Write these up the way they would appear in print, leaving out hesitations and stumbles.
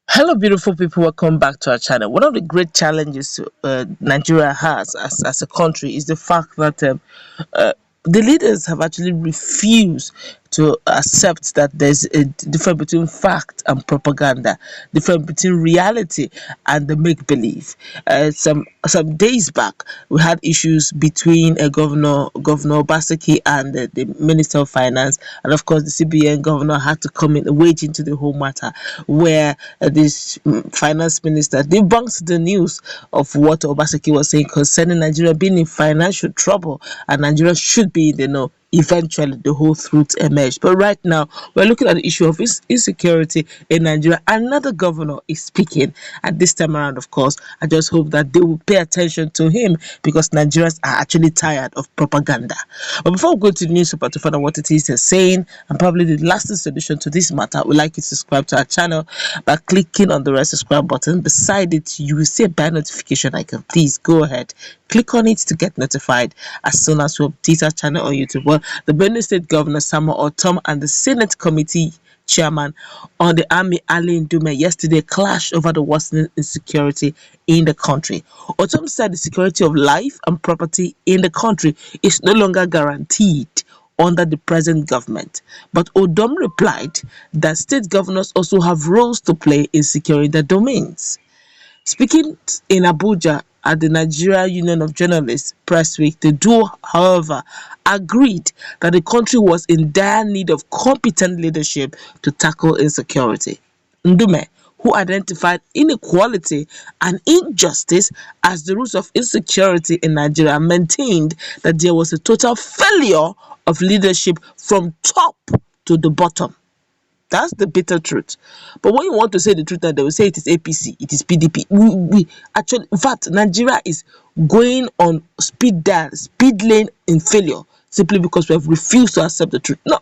Hello, beautiful people. Welcome back to our channel. One of the great challenges Nigeria has as a country is the fact that uh, the leaders have actually refused to accept that there's a difference between fact and propaganda, difference between reality and the make believe. Some days back, we had issues between Governor Basiki and the Minister of Finance, and of course the CBN governor had to come in wade into the whole matter, where this finance minister debunked the news of what Obaseki was saying concerning Nigeria being in financial trouble and Nigeria should be in the know. Eventually, the whole truth emerged. But right now, we're looking at the issue of insecurity in Nigeria. Another governor is speaking, and this time around, of course, I just hope that they will pay attention to him because Nigerians are actually tired of propaganda. But before we go to the newspaper to find out what it is they're saying and probably the lasting solution to this matter, we'd like you to subscribe to our channel by clicking on the red subscribe button. Beside it, you will see a bell notification icon. Please go ahead, click on it to get notified as soon as we update our channel on YouTube. Well, the Benue State Governor Samuel Ortom and the Senate Committee Chairman on the Army Ali Ndule yesterday clashed over the worsening insecurity in the country. Ortom said the security of life and property in the country is no longer guaranteed under the present government. But Odom replied that state governors also have roles to play in securing their domains. Speaking in Abuja at the Nigeria Union of Journalists Press Week, the duo, however, agreed that the country was in dire need of competent leadership to tackle insecurity. Ndume, who identified inequality and injustice as the roots of insecurity in Nigeria, maintained that there was a total failure of leadership from top to the bottom. That's the bitter truth. But when you want to say the truth, they will say it is APC, it is PDP. We actually, in fact, Nigeria is going on speed lane in failure simply because we have refused to accept the truth. No,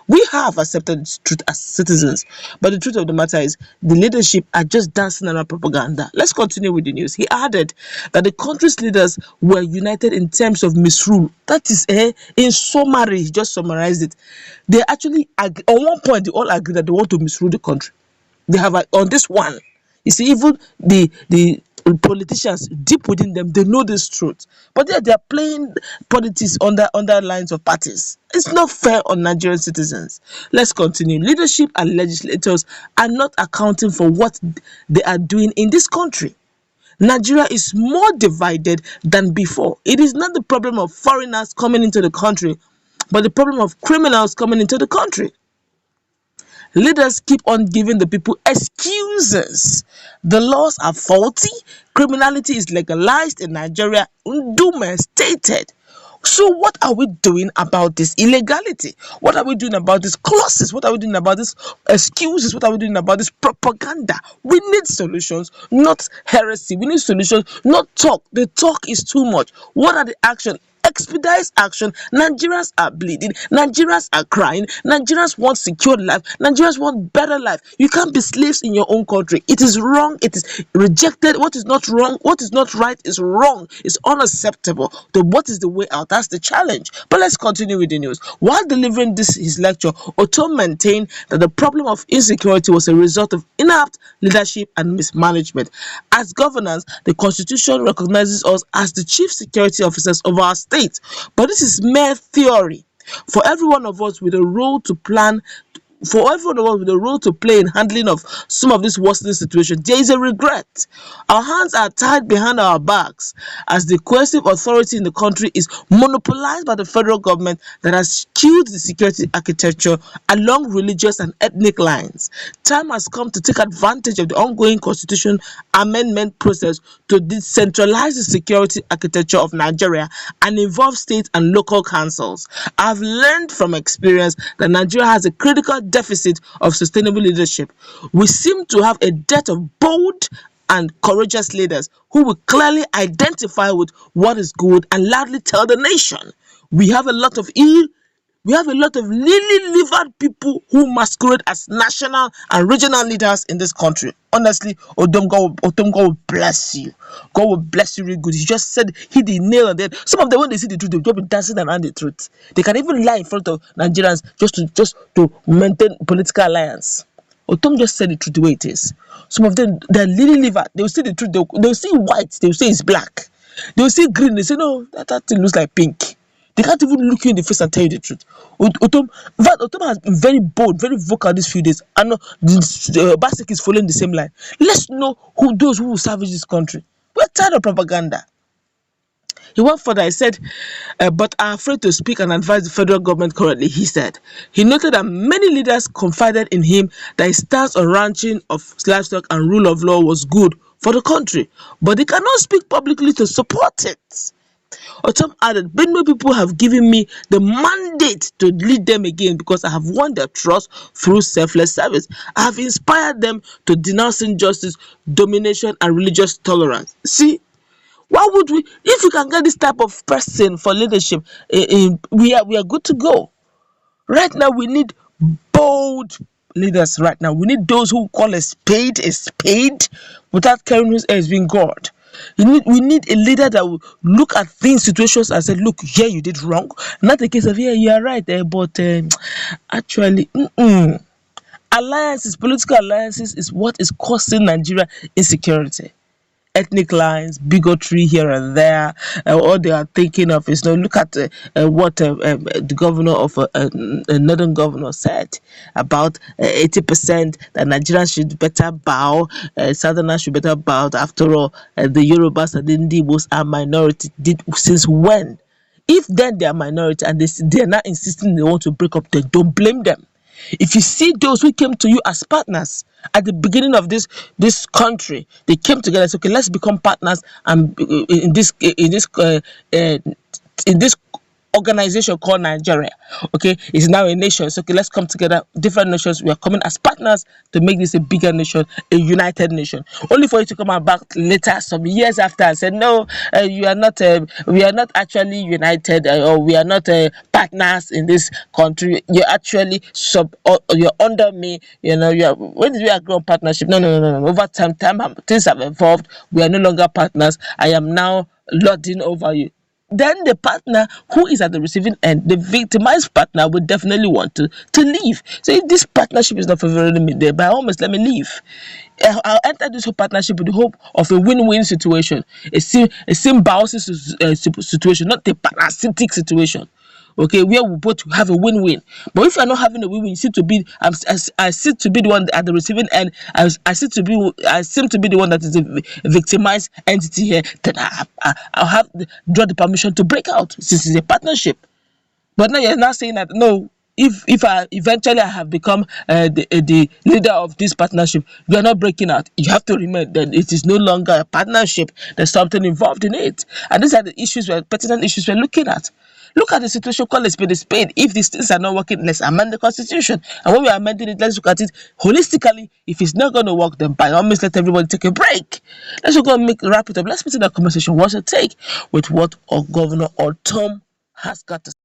we have accepted the truth as citizens, but the truth of the matter is the leadership are just dancing around propaganda. Let's continue with the news. He added that the country's leaders were united in terms of misrule. That is, in summary, he just summarized it. They actually, on one point, they all agree that they want to misrule the country. They have on this one. You see, even the politicians deep within them, they know this truth, but they're playing politics under lines of parties. It's not fair on Nigerian citizens. Let's continue. Leadership and legislators are not accounting for what they are doing in this country. Nigeria is more divided than before. It is not the problem of foreigners coming into the country, but the problem of criminals coming into the country. Leaders keep on giving the people excuses. The laws are faulty. Criminality is legalized in Nigeria. Ndule stated. So what are we doing about this illegality? What are we doing about these clauses? What are we doing about these excuses? What are we doing about this propaganda? We need solutions, not heresy. We need solutions, not talk. The talk is too much. What are the actions? Expedite action. Nigerians are bleeding. Nigerians are crying. Nigerians want secure life. Nigerians want better life. You can't be slaves in your own country. It is wrong. It is rejected. What is not wrong, what is not right is wrong. It's unacceptable. So what is the way out? That's the challenge. But let's continue with the news. While delivering his lecture, Ortom maintained that the problem of insecurity was a result of inapt leadership and mismanagement. As governors, the Constitution recognizes us as the chief security officers of our state, but this is mere theory. For every one of us with a role to plan, for everyone of us with a role to play in handling of some of this worsening situation, there is a regret. Our hands are tied behind our backs as the coercive authority in the country is monopolized by the federal government that has skewed the security architecture along religious and ethnic lines. Time has come to take advantage of the ongoing constitution amendment process to decentralize the security architecture of Nigeria and involve state and local councils. I've learned from experience that Nigeria has a critical deficit of sustainable leadership. We seem to have a debt of bold and courageous leaders who will clearly identify with what is good and loudly tell the nation. We have a lot of lily-livered people who masquerade as national and regional leaders in this country. Honestly, Odom, God will bless you. God will bless you really good. He just said, hit the nail on the head. Some of them, when they see the truth, they'll just be dancing around the truth. They can even lie in front of Nigerians just to maintain political alliance. Ortom just said the truth the way it is. Some of them, they're lily liver. They will see the truth. They'll see white. They will say it's black. They will see green. They say, no, that thing looks like pink. They can't even look you in the face and tell you the truth. Ortom, in fact, Ortom has been very bold, very vocal these few days. And Basik is following the same line. Let's know who those who will savage this country. We're tired of propaganda. He went further. He said, but are afraid to speak and advise the federal government currently, he said. He noted that many leaders confided in him that his stance on ranching of livestock and rule of law was good for the country, but he cannot speak publicly to support it. Ortom added, many people have given me the mandate to lead them again because I have won their trust through selfless service. I have inspired them to denounce injustice, domination, and religious tolerance. See, why would we, if we can get this type of person for leadership, we are good to go. Right now we need bold leaders. Right now we need those who call a spade without caring whose hair is being gored. We need a leader that will look at things, situations, and say, look, here you did wrong. Not a case of, yeah, you are right, but actually, alliances, political alliances is what is causing Nigeria insecurity. Ethnic lines, bigotry here and there. All they are thinking of is, no, look at what the governor of a northern governor said about 80% that Nigerians should better bow, Southerners should better bow. After all, the Yorubas and the Ndibos are minority. Since when? If then they are minority and they are not insisting they want to break up, then don't blame them. If you see those who came to you as partners at the beginning of this country, they came together and said, okay, let's become partners, and in this organization called Nigeria, okay, it's now a nation. So okay, let's come together, different nations. We are coming as partners to make this a bigger nation, a united nation. Only for you to come back later, some years after, and say, no, you are not. We are not actually united, or we are not partners in this country. You're actually you're under me. You know, when did we agree on partnership? No. Over time, things have evolved. We are no longer partners. I am now lording over you. Then the partner who is at the receiving end, the victimized partner, would definitely want to leave. So if this partnership is not favoring me, then by all means, let me leave. I'll enter this whole partnership with the hope of a win-win situation, a symbiosis situation, not a parasitic situation. Okay, where we both have a win-win. But if you're not having a win-win, you seem to be, I seem to be the one at the receiving end. I seem to be the one that is a victimized entity here. Then I'll have draw the permission to break out, since it's a partnership. But now you're not saying that, no. If I eventually have become the leader of this partnership, you are not breaking out. You have to remember that it is no longer a partnership. There's something involved in it, and these are the pertinent issues we're looking at. Look at the situation, call a spade a spade. If these things are not working, let's amend the constitution. And when we are amending it, let's look at it holistically. If it's not going to work, then by all means, let everybody take a break. Let's go and wrap it up. Let's put in that conversation. What's your take with what our Governor Ortom has got to say?